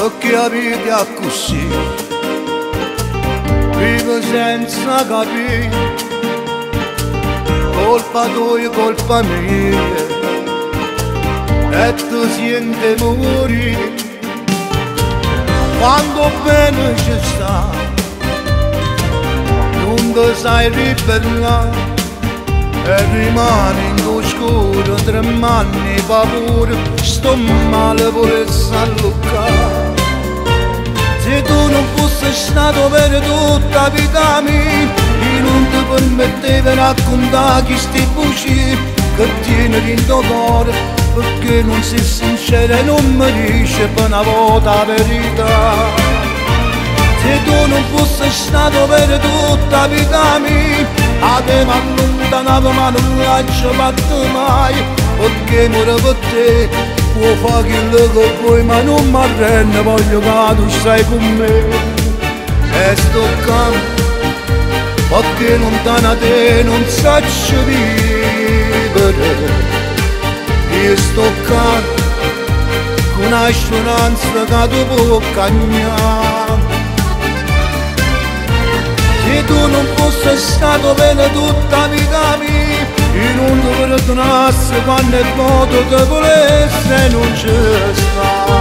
perché la vita è così, vivo senza capire, colpa tua, colpa mia, e tu senti morire, quando bene ci sta, non ti sai ribellare, e rimani in oscuro, tremando paura, sto male volessi alluccare. Se tu non fossi stato per tutta la vita mia, io non ti permettevo di raccontare questi buci che tieni in tuo cuore, perché non sei sincero e non mi dici per una volta la verità. Se tu non fossi stato per tutta la vita mia, a te mi allontanavo ma non lascio fatto mai, perché muore per te, può fare quello che vuoi ma non mi arrendo, voglio che tu stai con me. E sto qua, perché lontana da te non saccio vivere. Io sto qua, con una speranza che tu puoi cagnare. Se tu non fossi stato bene tutta la vita mia, io non ti perdonassi quando il modo ti volesse e non ci stai.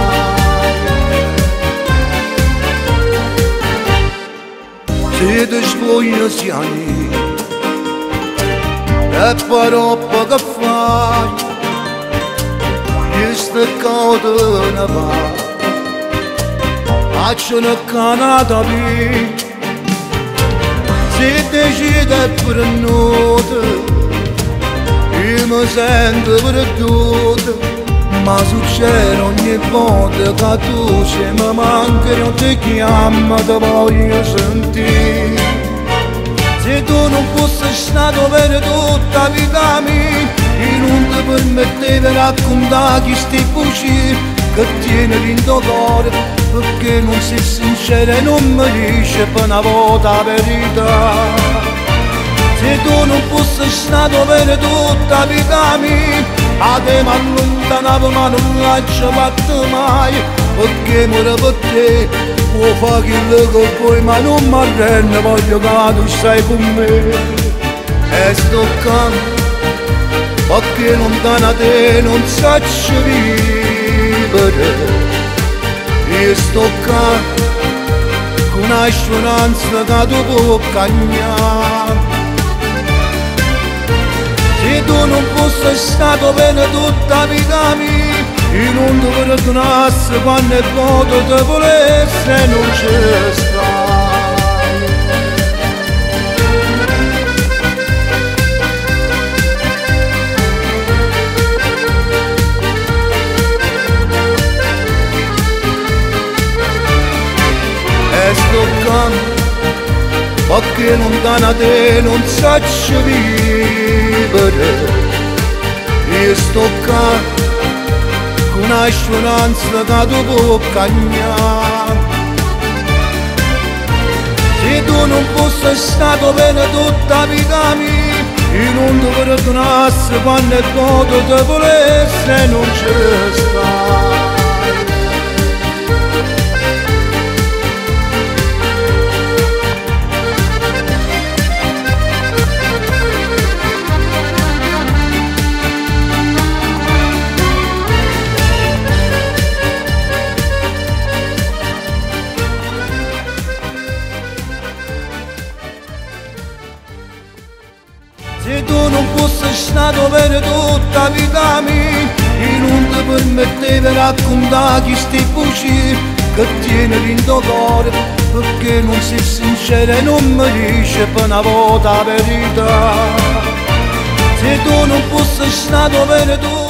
Se ti spoglio siani e parole che fai, io sto cauto ne va, faccio una canata via. Se decide per notte, io mi sento perduto, ma succede ogni volta che tu se mi manchi, io ti chiamo, ti voglio sentire. Se tu non fossi stato per tutta la vita mia, io non ti permettevo di raccontare questi buci che tieni in tuo cuore, perché non sei sincero e non mi dici per una volta la verità. Se tu non fossi stato per tutta la vita mia, a te mi allontanavo ma non lascio fatto mai, perché muore per te, può fare quello che vuoi ma non mi arrendo, voglio che tu stai con me. E sto qua, perché lontana da te non saccio vivere. Io sto qua, con una speranza che tu puoi cagnare. Se tu non fossi stato bene tutta la vita mia, io non ti perdonassi quando il voto ti volesse e non ci stai. E sto qua, perché lontana da te non saccio vivere. Io sto qua, con una speranza che tu puoi cagnare. Se tu non fossi stato bene tutta la vita mia, io non ti perdonassi quando il voto ti volesse e non ci stai. Se tu non fossi stato per tutta la vita mia, io non ti permettevo di raccontare questi buci che tieni in tuo cuore, perché non sei sincero e non mi dici per una volta la verità. Se tu non fossi stato per tu